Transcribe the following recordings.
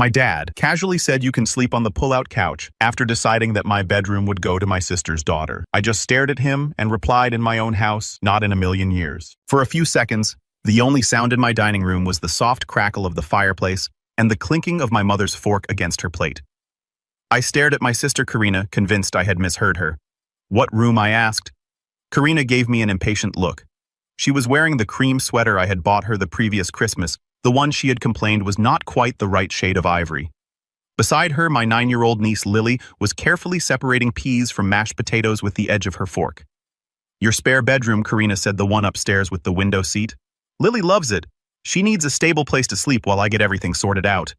My dad casually said you can sleep on the pull-out couch after deciding that my bedroom would go to my sister's daughter. I just stared at him and replied in my own house, not in a million years. For a few seconds, the only sound in my dining room was the soft crackle of the fireplace and the clinking of my mother's fork against her plate. I stared at my sister Karina, convinced I had misheard her. What room, I asked. Karina gave me an impatient look. She was wearing the cream sweater I had bought her the previous Christmas, the one she had complained was not quite the right shade of ivory. Beside her, my 9-year-old niece Lily was carefully separating peas from mashed potatoes with the edge of her fork. Your spare bedroom, Karina said, the one upstairs with the window seat. Lily loves it. She needs a stable place to sleep while I get everything sorted out.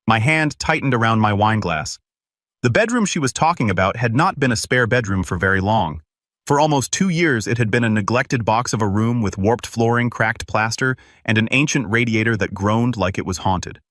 My hand tightened around my wine glass. The bedroom she was talking about had not been a spare bedroom for very long. For almost 2 years, it had been a neglected box of a room with warped flooring, cracked plaster, and an ancient radiator that groaned like it was haunted.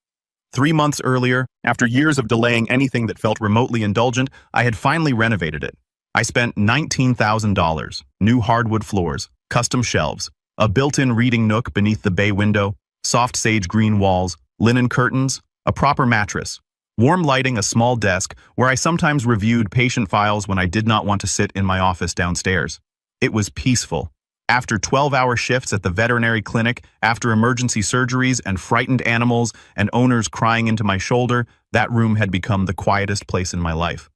3 months earlier, after years of delaying anything that felt remotely indulgent, I had finally renovated it. I spent $19,000, new hardwood floors, custom shelves, a built-in reading nook beneath the bay window, soft sage green walls, linen curtains, a proper mattress, warm lighting, a small desk where I sometimes reviewed patient files when I did not want to sit in my office downstairs. It was peaceful. After 12-hour shifts at the veterinary clinic, after emergency surgeries and frightened animals and owners crying into my shoulder, that room had become the quietest place in my life.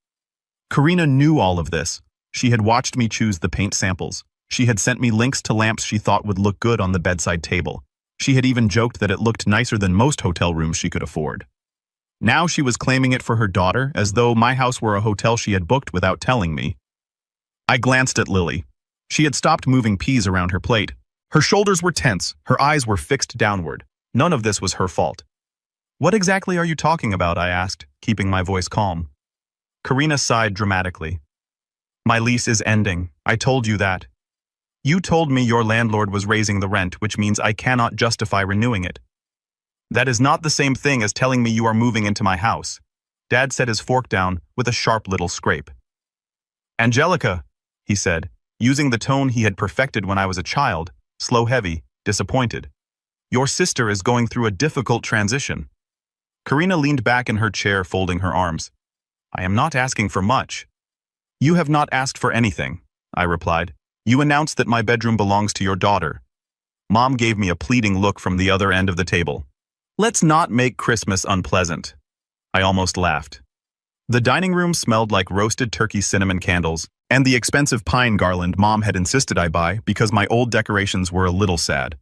Karina knew all of this. She had watched me choose the paint samples. She had sent me links to lamps she thought would look good on the bedside table. She had even joked that it looked nicer than most hotel rooms she could afford. Now she was claiming it for her daughter, as though my house were a hotel she had booked without telling me. I glanced at Lily. She had stopped moving peas around her plate. Her shoulders were tense, her eyes were fixed downward. None of this was her fault. What exactly are you talking about? I asked, keeping my voice calm. Karina sighed dramatically. My lease is ending. I told you that. You told me your landlord was raising the rent, which means I cannot justify renewing it. That is not the same thing as telling me you are moving into my house. Dad set his fork down with a sharp little scrape. Angelica, he said, using the tone he had perfected when I was a child, slow, heavy, disappointed. Your sister is going through a difficult transition. Karina leaned back in her chair, folding her arms. I am not asking for much. You have not asked for anything, I replied. You announced that my bedroom belongs to your daughter. Mom gave me a pleading look from the other end of the table. Let's not make Christmas unpleasant. I almost laughed. The dining room smelled like roasted turkey cinnamon candles and the expensive pine garland Mom had insisted I buy because my old decorations were a little sad.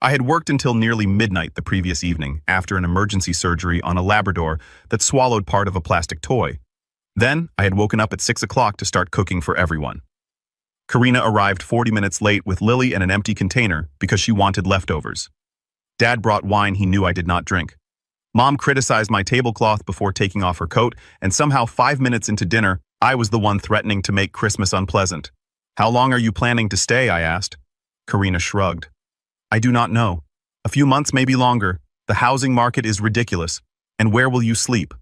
I had worked until nearly midnight the previous evening after an emergency surgery on a Labrador that swallowed part of a plastic toy. Then I had woken up at 6 o'clock to start cooking for everyone. Karina arrived 40 minutes late with Lily and an empty container because she wanted leftovers. Dad brought wine he knew I did not drink. Mom criticized my tablecloth before taking off her coat, and somehow 5 minutes into dinner, I was the one threatening to make Christmas unpleasant. How long are you planning to stay? I asked. Karina shrugged. I do not know. A few months, maybe longer. The housing market is ridiculous. And where will you sleep?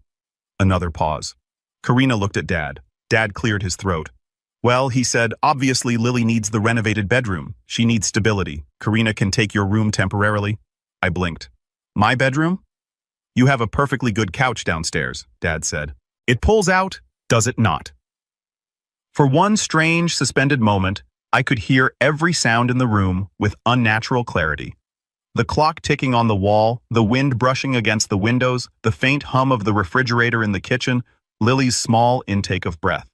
Another pause. Karina looked at Dad. Dad cleared his throat. Well, he said, obviously Lily needs the renovated bedroom. She needs stability. Karina can take your room temporarily. I blinked. My bedroom? You have a perfectly good couch downstairs, Dad said. It pulls out, does it not? For one strange, suspended moment, I could hear every sound in the room with unnatural clarity. The clock ticking on the wall, the wind brushing against the windows, the faint hum of the refrigerator in the kitchen, Lily's small intake of breath.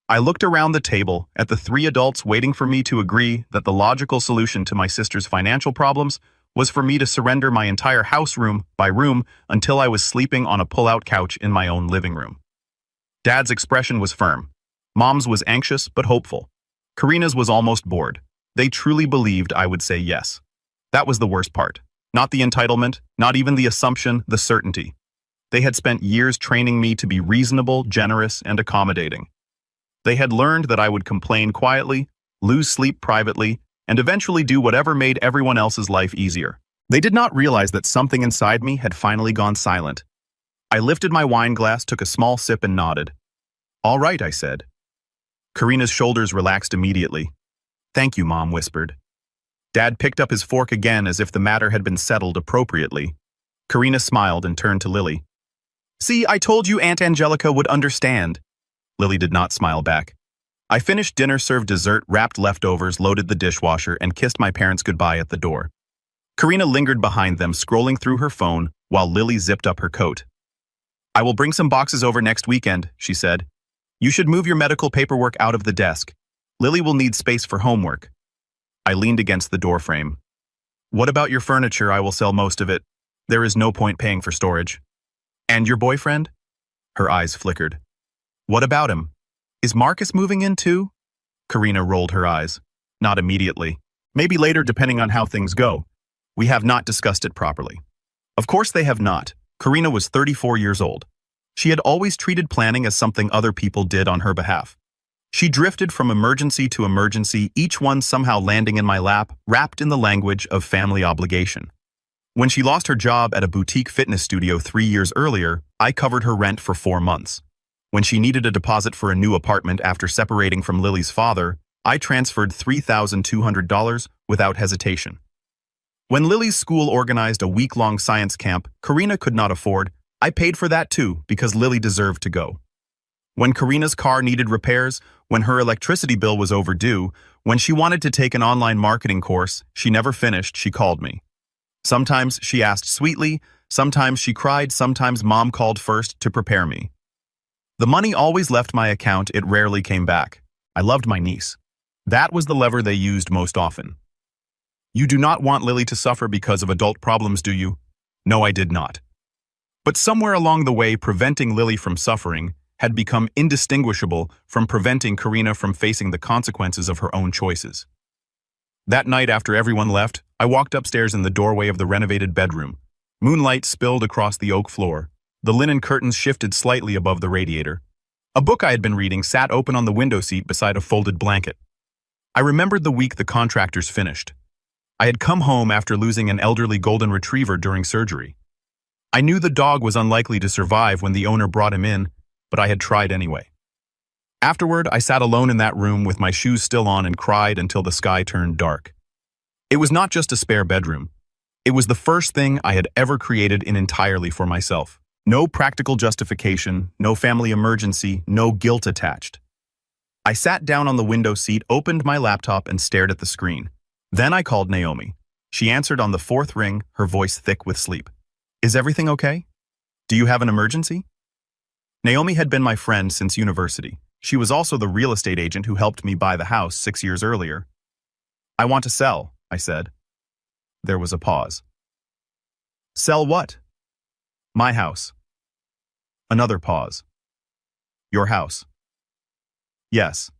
I looked around the table at the 3 adults waiting for me to agree that the logical solution to my sister's financial problems was for me to surrender my entire house room by room until I was sleeping on a pull-out couch in my own living room. Dad's expression was firm. Mom's was anxious but hopeful. Karina's was almost bored. They truly believed I would say yes. That was the worst part. Not the entitlement, not even the assumption, the certainty. They had spent years training me to be reasonable, generous, and accommodating. They had learned that I would complain quietly, lose sleep privately, and eventually do whatever made everyone else's life easier. They did not realize that something inside me had finally gone silent. I lifted my wine glass, took a small sip, and nodded. All right, I said. Karina's shoulders relaxed immediately. Thank you, Mom whispered. Dad picked up his fork again as if the matter had been settled appropriately. Karina smiled and turned to Lily. See, I told you Aunt Angelica would understand. Lily did not smile back. I finished dinner, served dessert, wrapped leftovers, loaded the dishwasher, and kissed my parents goodbye at the door. Karina lingered behind them, scrolling through her phone, while Lily zipped up her coat. I will bring some boxes over next weekend, she said. You should move your medical paperwork out of the desk. Lily will need space for homework. I leaned against the doorframe. What about your furniture? I will sell most of it. There is no point paying for storage. And your boyfriend? Her eyes flickered. What about him? Is Marcus moving in too? Karina rolled her eyes. Not immediately. Maybe later, depending on how things go. We have not discussed it properly. Of course they have not. Karina was 34 years old. She had always treated planning as something other people did on her behalf. She drifted from emergency to emergency, each one somehow landing in my lap, wrapped in the language of family obligation. When she lost her job at a boutique fitness studio 3 years earlier, I covered her rent for 4 months. When she needed a deposit for a new apartment after separating from Lily's father, I transferred $3,200 without hesitation. When Lily's school organized a week-long science camp Karina could not afford, I paid for that too because Lily deserved to go. When Karina's car needed repairs, when her electricity bill was overdue, when she wanted to take an online marketing course she never finished, she called me. Sometimes she asked sweetly, sometimes she cried, sometimes Mom called first to prepare me. The money always left my account, it rarely came back. I loved my niece. That was the lever they used most often. You do not want Lily to suffer because of adult problems, do you? No, I did not. But somewhere along the way, preventing Lily from suffering had become indistinguishable from preventing Karina from facing the consequences of her own choices. That night, after everyone left, I walked upstairs in the doorway of the renovated bedroom. Moonlight spilled across the oak floor. The linen curtains shifted slightly above the radiator. A book I had been reading sat open on the window seat beside a folded blanket. I remembered the week the contractors finished. I had come home after losing an elderly golden retriever during surgery. I knew the dog was unlikely to survive when the owner brought him in, but I had tried anyway. Afterward, I sat alone in that room with my shoes still on and cried until the sky turned dark. It was not just a spare bedroom. It was the first thing I had ever created entirely for myself. No practical justification, no family emergency, no guilt attached. I sat down on the window seat, opened my laptop, and stared at the screen. Then I called Naomi. She answered on the 4th ring, her voice thick with sleep. Is everything okay? Do you have an emergency? Naomi had been my friend since university. She was also the real estate agent who helped me buy the house 6 years earlier. I want to sell, I said. There was a pause. Sell what? My house. Another pause. Your house. Yes.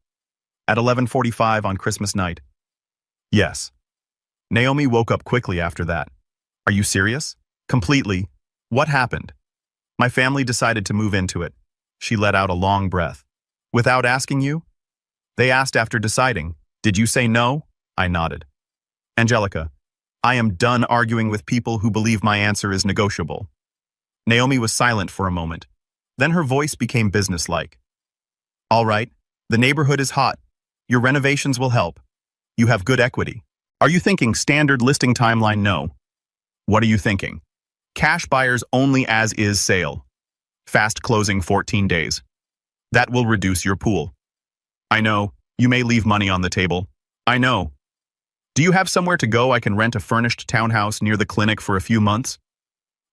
At 11:45 on Christmas night. Yes. Naomi woke up quickly after that. Are you serious? Completely. What happened? My family decided to move into it. She let out a long breath. Without asking you? They asked after deciding. Did you say no? I nodded. Angelica, I am done arguing with people who believe my answer is negotiable. Naomi was silent for a moment. Then her voice became businesslike. All right, the neighborhood is hot. Your renovations will help. You have good equity. Are you thinking standard listing timeline? No. What are you thinking? Cash buyers only as is sale. Fast closing 14 days. That will reduce your pool. I know, you may leave money on the table. I know. Do you have somewhere to go? I can rent a furnished townhouse near the clinic for a few months.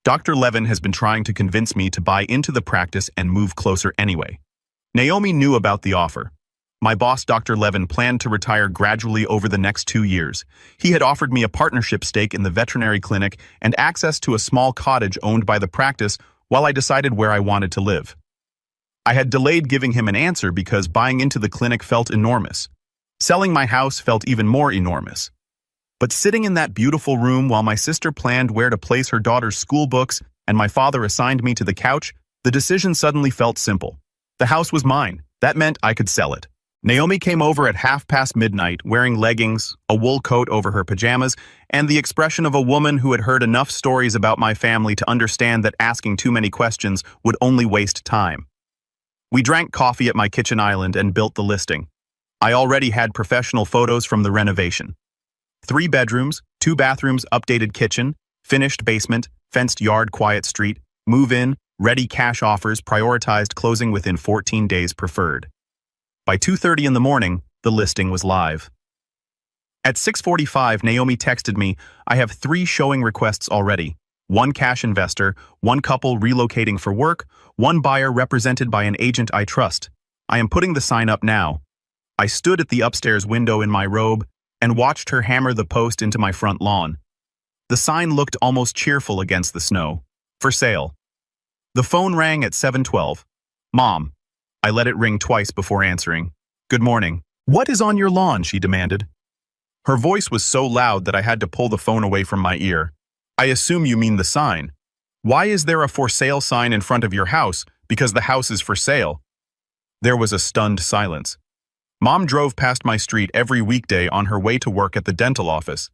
Dr. Levin has been trying to convince me to buy into the practice and move closer anyway. Naomi knew about the offer. My boss, Dr. Levin, planned to retire gradually over the next 2 years. He had offered me a partnership stake in the veterinary clinic and access to a small cottage owned by the practice while I decided where I wanted to live. I had delayed giving him an answer because buying into the clinic felt enormous. Selling my house felt even more enormous. But sitting in that beautiful room while my sister planned where to place her daughter's school books and my father assigned me to the couch, the decision suddenly felt simple. The house was mine. That meant I could sell it. Naomi came over at midnight, wearing leggings, a wool coat over her pajamas, and the expression of a woman who had heard enough stories about my family to understand that asking too many questions would only waste time. We drank coffee at my kitchen island and built the listing. I already had professional photos from the renovation. 3 bedrooms, 2 bathrooms, updated kitchen, finished basement, fenced yard, quiet street, move-in, Ready cash offers prioritized closing within 14 days preferred. By 2:30 in the morning, the listing was live. At 6:45, Naomi texted me, "I have 3 showing requests already. 1 cash investor, 1 couple relocating for work, 1 buyer represented by an agent I trust. I am putting the sign up now." I stood at the upstairs window in my robe and watched her hammer the post into my front lawn. The sign looked almost cheerful against the snow. For sale. The phone rang at 7:12. "Mom." I let it ring twice before answering. "Good morning." "What is on your lawn?" she demanded. Her voice was so loud that I had to pull the phone away from my ear. "I assume you mean the sign. Why is there a for sale sign in front of your house? Because the house is for sale." There was a stunned silence. Mom drove past my street every weekday on her way to work at the dental office.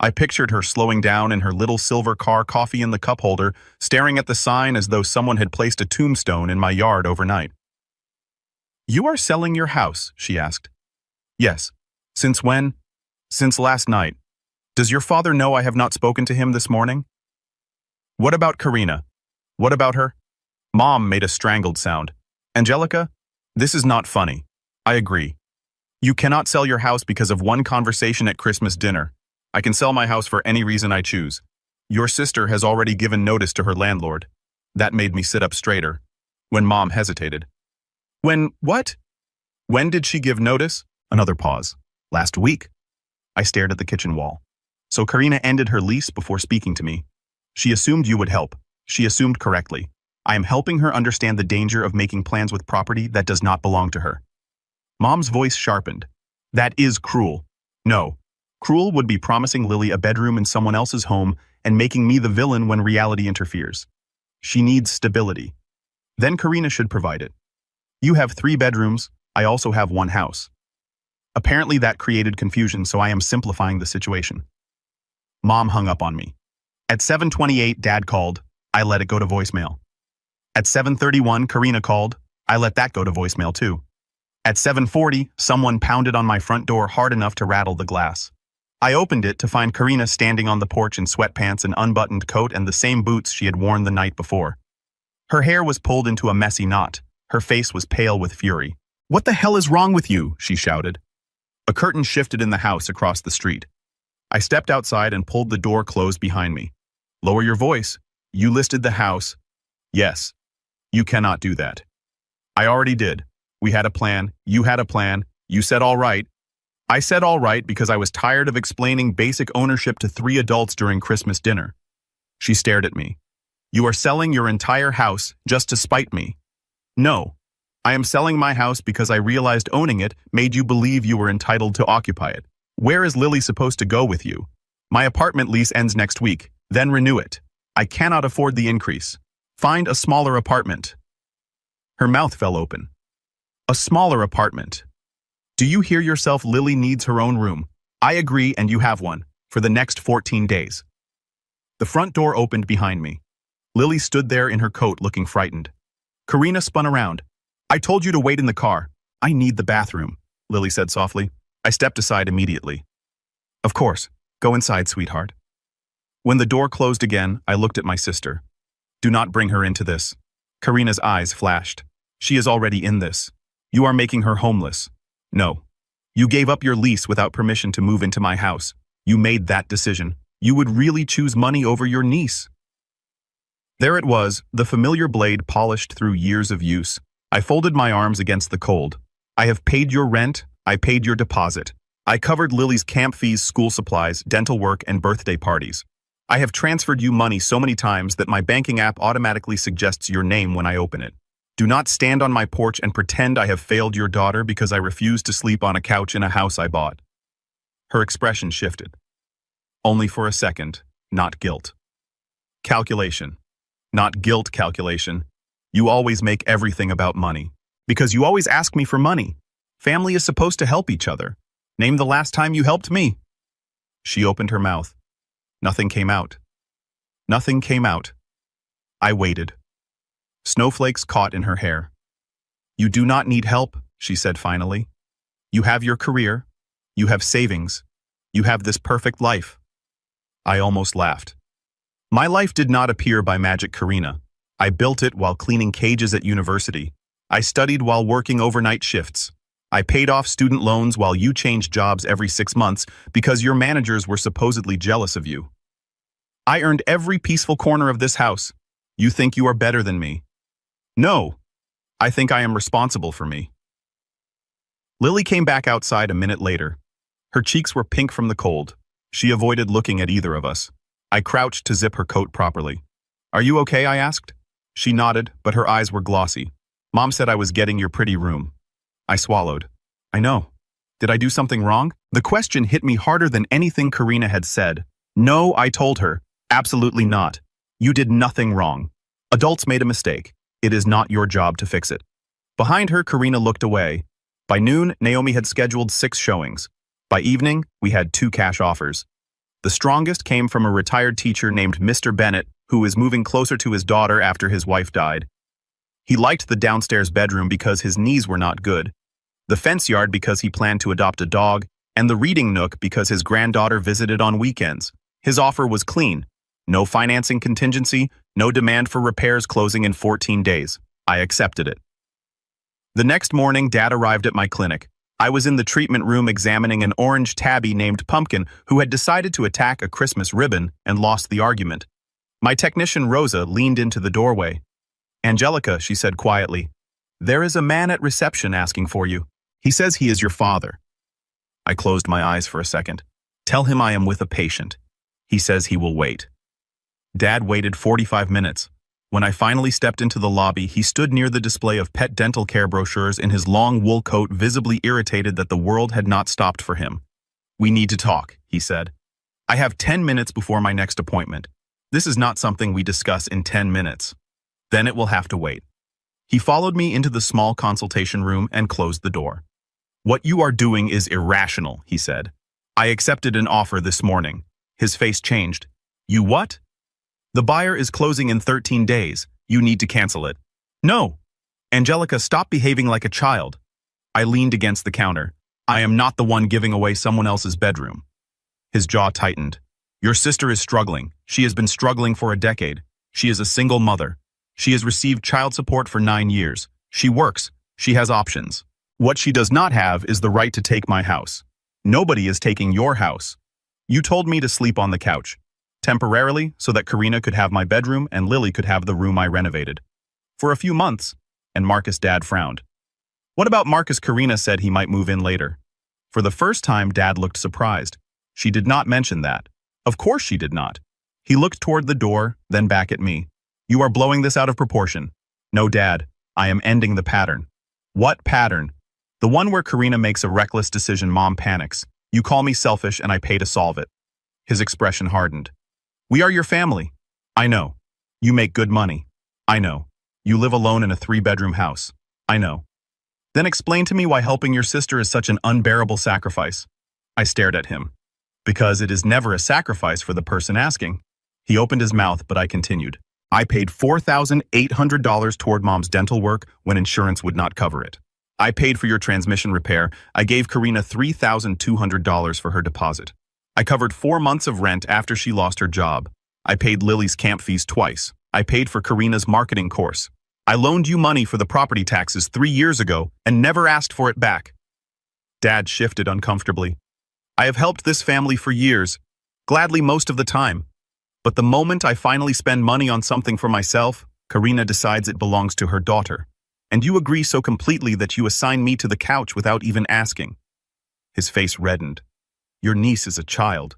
I pictured her slowing down in her little silver car, coffee in the cup holder, staring at the sign as though someone had placed a tombstone in my yard overnight. "You are selling your house?" she asked. "Yes." "Since when?" "Since last night." "Does your father know I have not spoken to him this morning?" "What about Karina?" "What about her?" Mom made a strangled sound. "Angelica, this is not funny." "I agree. You cannot sell your house because of one conversation at Christmas dinner. I can sell my house for any reason I choose. Your sister has already given notice to her landlord." That made me sit up straighter. When Mom hesitated. "When what?" "When did she give notice?" Another pause. "Last week." I stared at the kitchen wall. "So Karina ended her lease before speaking to me. She assumed you would help. She assumed correctly. I am helping her understand the danger of making plans with property that does not belong to her." Mom's voice sharpened. "That is cruel." "No. Cruel would be promising Lily a bedroom in someone else's home and making me the villain when reality interferes. She needs stability. Then Karina should provide it. You have 3 bedrooms, I also have 1 house." Apparently that created confusion, so I am simplifying the situation. Mom hung up on me. At 7:28, Dad called. I let it go to voicemail. At 7:31, Karina called. I let that go to voicemail too. At 7:40, someone pounded on my front door hard enough to rattle the glass. I opened it to find Karina standing on the porch in sweatpants and unbuttoned coat and the same boots she had worn the night before. Her hair was pulled into a messy knot. Her face was pale with fury. "What the hell is wrong with you?" she shouted. A curtain shifted in the house across the street. I stepped outside and pulled the door closed behind me. "Lower your voice. You listed the house." "Yes. You cannot do that." "I already did. We had a plan. You had a plan. You said all right." I said all right because I was tired of explaining basic ownership to 3 adults during Christmas dinner. She stared at me. "You are selling your entire house just to spite me." "No. I am selling my house because I realized owning it made you believe you were entitled to occupy it. Where is Lily supposed to go with you? My apartment lease ends next week, then renew it. I cannot afford the increase. Find a smaller apartment." Her mouth fell open. "A smaller apartment. Do you hear yourself? Lily needs her own room. I agree, and you have one, for the next 14 days. The front door opened behind me. Lily stood there in her coat looking frightened. Karina spun around. "I told you to wait in the car. I need the bathroom," Lily said softly. I stepped aside immediately. "Of course. Go inside, sweetheart." When the door closed again, I looked at my sister. "Do not bring her into this." Karina's eyes flashed. "She is already in this. You are making her homeless." "No. You gave up your lease without permission to move into my house. You made that decision. You would really choose money over your niece." There it was, the familiar blade polished through years of use. I folded my arms against the cold. "I have paid your rent. I paid your deposit. I covered Lily's camp fees, school supplies, dental work, and birthday parties. I have transferred you money so many times that my banking app automatically suggests your name when I open it. Do not stand on my porch and pretend I have failed your daughter because I refuse to sleep on a couch in a house I bought." Her expression shifted. Only for a second, not guilt. Calculation. Not guilt calculation. You always make everything about money. Because you always ask me for money. Family is supposed to help each other. Name the last time you helped me. She opened her mouth. Nothing came out. Nothing came out. I waited. Snowflakes caught in her hair. "You do not need help," she said finally. "You have your career. You have savings. You have this perfect life." I almost laughed. My life did not appear by magic, Karina. I built it while cleaning cages at university. I studied while working overnight shifts. I paid off student loans while you changed jobs every 6 months because your managers were supposedly jealous of you. I earned every peaceful corner of this house. You think you are better than me? No, I think I am responsible for me. Lily came back outside a minute later. Her cheeks were pink from the cold. She avoided looking at either of us. I crouched to zip her coat properly. Are you okay? I asked. She nodded, but her eyes were glossy. Mom said I was getting your pretty room. I swallowed. I know. Did I do something wrong? The question hit me harder than anything Karina had said. No, I told her. Absolutely not. You did nothing wrong. Adults made a mistake. It is not your job to fix it. Behind her, Karina looked away. By noon, Naomi had scheduled 6 showings. By evening, we had 2 cash offers. The strongest came from a retired teacher named Mr. Bennett, who was moving closer to his daughter after his wife died. He liked the downstairs bedroom because his knees were not good, the fence yard because he planned to adopt a dog, and the reading nook because his granddaughter visited on weekends. His offer was clean. No financing contingency, no demand for repairs closing in 14 days. I accepted it. The next morning, Dad arrived at my clinic. I was in the treatment room examining an orange tabby named Pumpkin who had decided to attack a Christmas ribbon and lost the argument. My technician Rosa leaned into the doorway. Angelica, she said quietly, there is a man at reception asking for you. He says he is your father. I closed my eyes for a second. Tell him I am with a patient. He says he will wait. Dad waited 45 minutes. When I finally stepped into the lobby, he stood near the display of pet dental care brochures in his long wool coat, visibly irritated that the world had not stopped for him. We need to talk, he said. I have 10 minutes before my next appointment. This is not something we discuss in 10 minutes. Then it will have to wait. He followed me into the small consultation room and closed the door. What you are doing is irrational, he said. I accepted an offer this morning. His face changed. You what? The buyer is closing in 13 days. You need to cancel it. No. Angelica, stop behaving like a child. I leaned against the counter. I am not the one giving away someone else's bedroom. His jaw tightened. Your sister is struggling. She has been struggling for a decade. She is a single mother. She has received child support for 9 years. She works. She has options. What she does not have is the right to take my house. Nobody is taking your house. You told me to sleep on the couch. Temporarily, so that Karina could have my bedroom and Lily could have the room I renovated. For a few months, and Marcus' dad frowned. What about Marcus? Karina said he might move in later. For the first time, Dad looked surprised. She did not mention that. Of course she did not. He looked toward the door, then back at me. You are blowing this out of proportion. No, Dad, I am ending the pattern. What pattern? The one where Karina makes a reckless decision, Mom panics. You call me selfish and I pay to solve it. His expression hardened. We are your family. I know. You make good money. I know. You live alone in a 3-bedroom house. I know. Then explain to me why helping your sister is such an unbearable sacrifice. I stared at him. Because it is never a sacrifice for the person asking. He opened his mouth, but I continued. I paid $4,800 toward Mom's dental work when insurance would not cover it. I paid for your transmission repair. I gave Karina $3,200 for her deposit. I covered 4 months of rent after she lost her job. I paid Lily's camp fees twice. I paid for Karina's marketing course. I loaned you money for the property taxes 3 years ago and never asked for it back. Dad shifted uncomfortably. I have helped this family for years, gladly most of the time. But the moment I finally spend money on something for myself, Karina decides it belongs to her daughter. And you agree so completely that you assign me to the couch without even asking. His face reddened. Your niece is a child.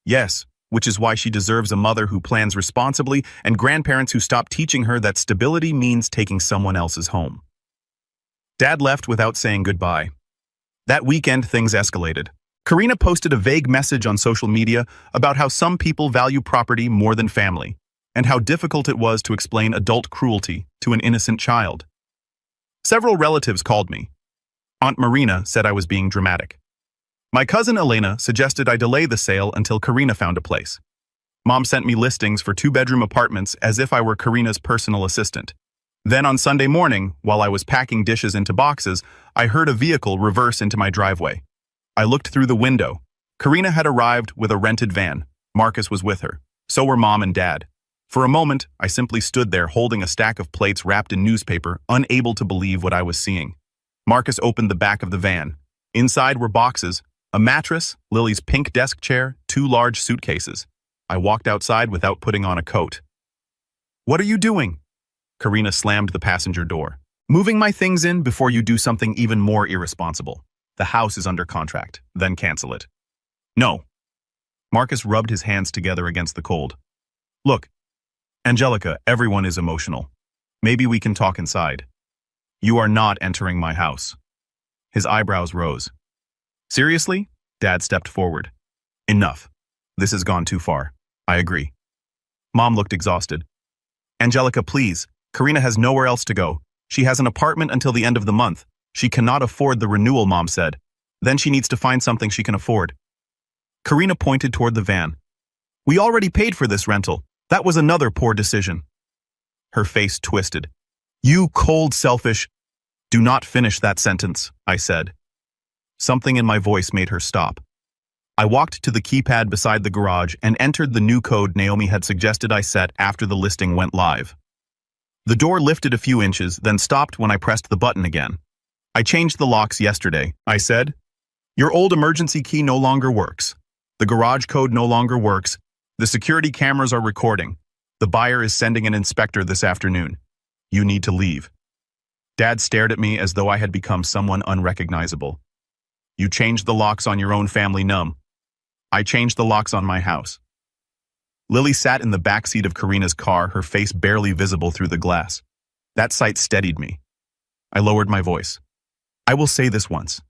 Yes, which is why she deserves a mother who plans responsibly and grandparents who stop teaching her that stability means taking someone else's home. Dad left without saying goodbye. That weekend, things escalated. Karina posted a vague message on social media about how some people value property more than family, and how difficult it was to explain adult cruelty to an innocent child. Several relatives called me. Aunt Marina said I was being dramatic. My cousin Elena suggested I delay the sale until Karina found a place. Mom sent me listings for 2-bedroom apartments as if I were Karina's personal assistant. Then on Sunday morning, while I was packing dishes into boxes, I heard a vehicle reverse into my driveway. I looked through the window. Karina had arrived with a rented van. Marcus was with her. So were Mom and Dad. For a moment, I simply stood there holding a stack of plates wrapped in newspaper, unable to believe what I was seeing. Marcus opened the back of the van. Inside were boxes, a mattress, Lily's pink desk chair, 2 large suitcases. I walked outside without putting on a coat. "What are you doing?" Karina slammed the passenger door. "Moving my things in before you do something even more irresponsible. The house is under contract, then cancel it." "No." Marcus rubbed his hands together against the cold. "Look, Angelica, everyone is emotional. Maybe we can talk inside. You are not entering my house." His eyebrows rose. "Seriously?" Dad stepped forward. "Enough. This has gone too far. I agree." Mom looked exhausted. "Angelica, please. Karina has nowhere else to go. She has an apartment until the end of the month. She cannot afford the renewal, Mom said. Then she needs to find something she can afford." Karina pointed toward the van. "We already paid for this rental. That was another poor decision." Her face twisted. "You cold, selfish—" "Do not finish that sentence," I said. Something in my voice made her stop. I walked to the keypad beside the garage and entered the new code Naomi had suggested I set after the listing went live. The door lifted a few inches, then stopped when I pressed the button again. "I changed the locks yesterday," I said. "Your old emergency key no longer works. The garage code no longer works. The security cameras are recording. The buyer is sending an inspector this afternoon. You need to leave." Dad stared at me as though I had become someone unrecognizable. "You changed the locks on your own family, Num. I changed the locks on my house." Lily sat in the back seat of Karina's car, her face barely visible through the glass. That sight steadied me. I lowered my voice. "I will say this once.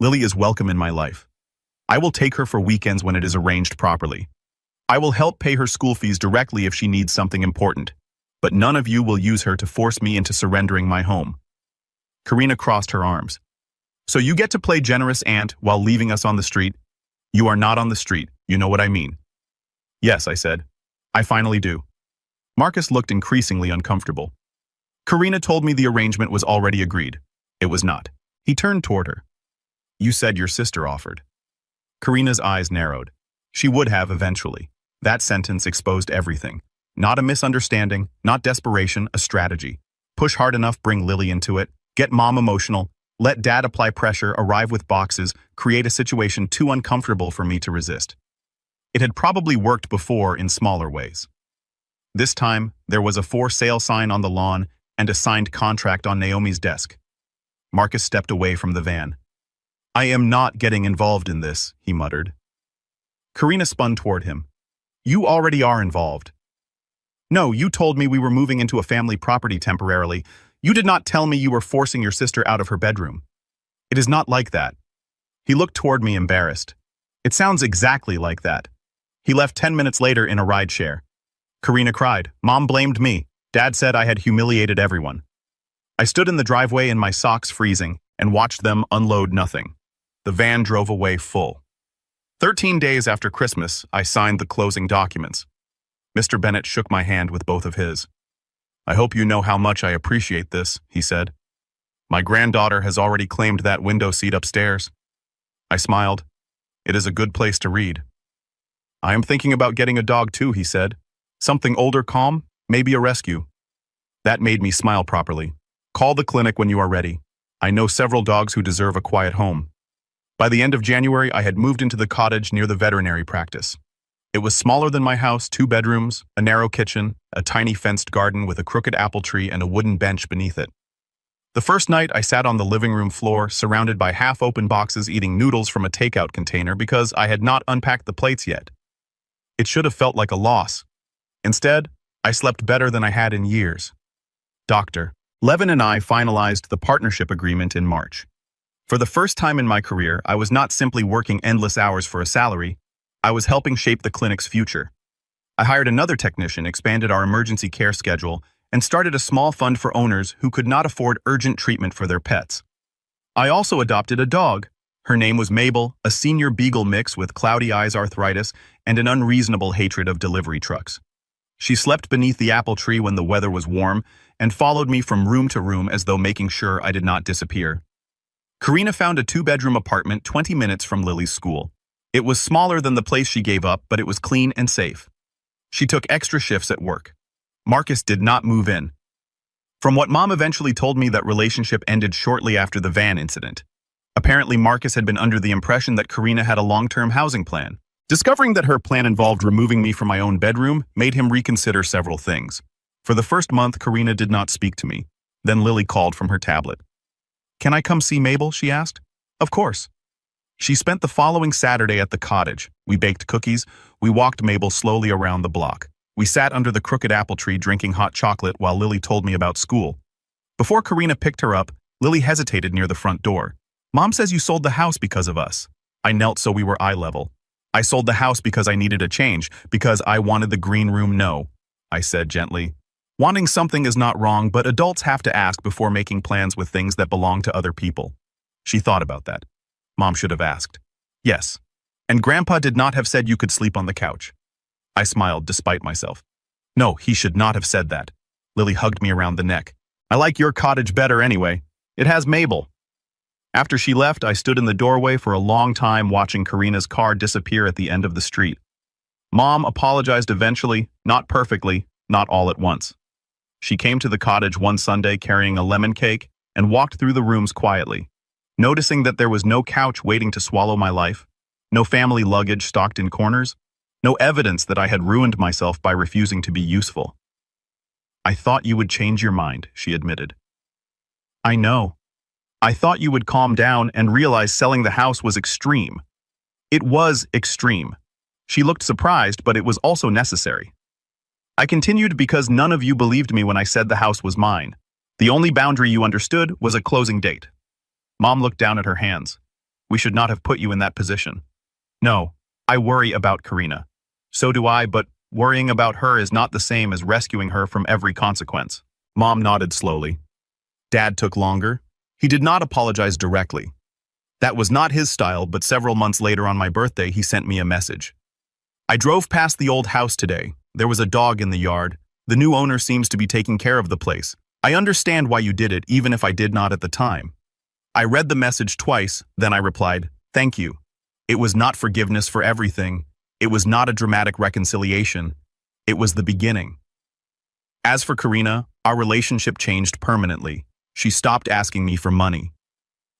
Lily is welcome in my life. I will take her for weekends when it is arranged properly. I will help pay her school fees directly if she needs something important. But none of you will use her to force me into surrendering my home." Karina crossed her arms. "So you get to play generous aunt while leaving us on the street? You are not on the street, you know what I mean." "Yes," I said. "I finally do." Marcus looked increasingly uncomfortable. "Karina told me the arrangement was already agreed. It was not." He turned toward her. "You said your sister offered." Karina's eyes narrowed. She would have eventually. That sentence exposed everything. Not a misunderstanding, not desperation, a strategy. Push hard enough, bring Lily into it, get Mom emotional, let Dad apply pressure, arrive with boxes, create a situation too uncomfortable for me to resist. It had probably worked before in smaller ways. This time, there was a for sale sign on the lawn and a signed contract on Naomi's desk. Marcus stepped away from the van. "I am not getting involved in this," he muttered. Karina spun toward him. "You already are involved." "No, you told me we were moving into a family property temporarily. You did not tell me you were forcing your sister out of her bedroom. It is not like that." He looked toward me embarrassed. "It sounds exactly like that." He left 10 minutes later in a rideshare. Karina cried. "Mom blamed me. Dad said I had humiliated everyone." I stood in the driveway in my socks freezing and watched them unload nothing. The van drove away full. 13 days after Christmas, I signed the closing documents. Mr. Bennett shook my hand with both of his. "I hope you know how much I appreciate this," he said. "My granddaughter has already claimed that window seat upstairs." I smiled. "It is a good place to read." "I am thinking about getting a dog too," he said. "Something older, calm, maybe a rescue." That made me smile properly. "Call the clinic when you are ready. I know several dogs who deserve a quiet home." By the end of January, I had moved into the cottage near the veterinary practice. It was smaller than my house, 2 bedrooms, a narrow kitchen, a tiny fenced garden with a crooked apple tree and a wooden bench beneath it. The first night, I sat on the living room floor, surrounded by half-open boxes eating noodles from a takeout container because I had not unpacked the plates yet. It should have felt like a loss. Instead, I slept better than I had in years. Dr. Levin and I finalized the partnership agreement in March. For the first time in my career, I was not simply working endless hours for a salary, I was helping shape the clinic's future. I hired another technician, expanded our emergency care schedule, and started a small fund for owners who could not afford urgent treatment for their pets. I also adopted a dog. Her name was Mabel, a senior beagle mix with cloudy eyes arthritis and an unreasonable hatred of delivery trucks. She slept beneath the apple tree when the weather was warm and followed me from room to room as though making sure I did not disappear. Karina found a 2-bedroom apartment 20 minutes from Lily's school. It was smaller than the place she gave up, but it was clean and safe. She took extra shifts at work. Marcus did not move in. From what Mom eventually told me, that relationship ended shortly after the van incident. Apparently, Marcus had been under the impression that Karina had a long-term housing plan. Discovering that her plan involved removing me from my own bedroom made him reconsider several things. For the first month, Karina did not speak to me. Then Lily called from her tablet. "Can I come see Mabel?" she asked. "Of course." She spent the following Saturday at the cottage. We baked cookies. We walked Mabel slowly around the block. We sat under the crooked apple tree drinking hot chocolate while Lily told me about school. Before Karina picked her up, Lily hesitated near the front door. "Mom says you sold the house because of us." I knelt so we were eye level. "I sold the house because I needed a change, because I wanted the green room." "No," I said gently. "Wanting something is not wrong, but adults have to ask before making plans with things that belong to other people." She thought about that. "Mom should have asked." "Yes. And Grandpa did not have said you could sleep on the couch." I smiled despite myself. "No, he should not have said that." Lily hugged me around the neck. "I like your cottage better anyway. It has Mabel." After she left, I stood in the doorway for a long time watching Karina's car disappear at the end of the street. Mom apologized eventually, not perfectly, not all at once. She came to the cottage one Sunday carrying a lemon cake and walked through the rooms quietly. Noticing that there was no couch waiting to swallow my life, no family luggage stocked in corners, no evidence that I had ruined myself by refusing to be useful. "I thought you would change your mind," she admitted. "I know. I thought you would calm down and realize selling the house was extreme." It was extreme. She looked surprised, but it was also necessary. I continued, "Because none of you believed me when I said the house was mine. The only boundary you understood was a closing date." Mom looked down at her hands. "We should not have put you in that position." "No, I worry about Karina. So do I, but worrying about her is not the same as rescuing her from every consequence." Mom nodded slowly. Dad took longer. He did not apologize directly. That was not his style, but several months later on my birthday, he sent me a message. "I drove past the old house today. There was a dog in the yard. The new owner seems to be taking care of the place. I understand why you did it, even if I did not at the time." I read the message twice, then I replied, "Thank you. It was not forgiveness for everything. It was not a dramatic reconciliation. It was the beginning." As for Karina, our relationship changed permanently. She stopped asking me for money.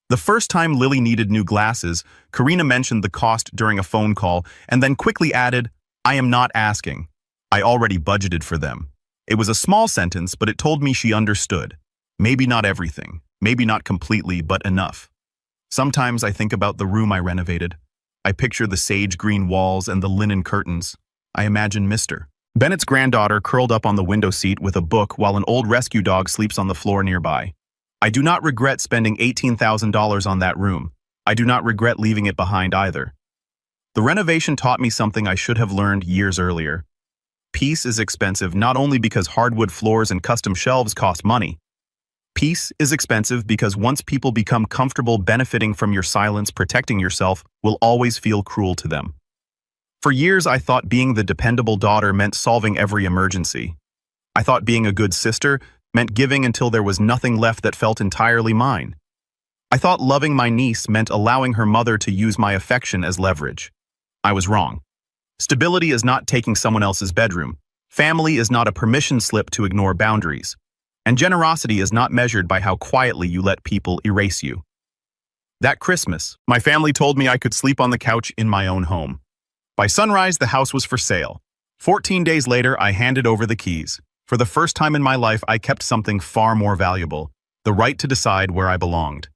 The first time Lily needed new glasses, Karina mentioned the cost during a phone call and then quickly added, "I am not asking. I already budgeted for them." It was a small sentence, but it told me she understood. Maybe not everything, maybe not completely, but enough. Sometimes I think about the room I renovated. I picture the sage green walls and the linen curtains. I imagine Mr. Bennett's granddaughter curled up on the window seat with a book while an old rescue dog sleeps on the floor nearby. I do not regret spending $18,000 on that room. I do not regret leaving it behind either. The renovation taught me something I should have learned years earlier. Peace is expensive not only because hardwood floors and custom shelves cost money. Peace is expensive because once people become comfortable benefiting from your silence, protecting yourself will always feel cruel to them. For years, I thought being the dependable daughter meant solving every emergency. I thought being a good sister meant giving until there was nothing left that felt entirely mine. I thought loving my niece meant allowing her mother to use my affection as leverage. I was wrong. Stability is not taking someone else's bedroom. Family is not a permission slip to ignore boundaries. And generosity is not measured by how quietly you let people erase you. That Christmas, my family told me I could sleep on the couch in my own home. By sunrise, the house was for sale. 14 days later, I handed over the keys. For the first time in my life, I kept something far more valuable, the right to decide where I belonged.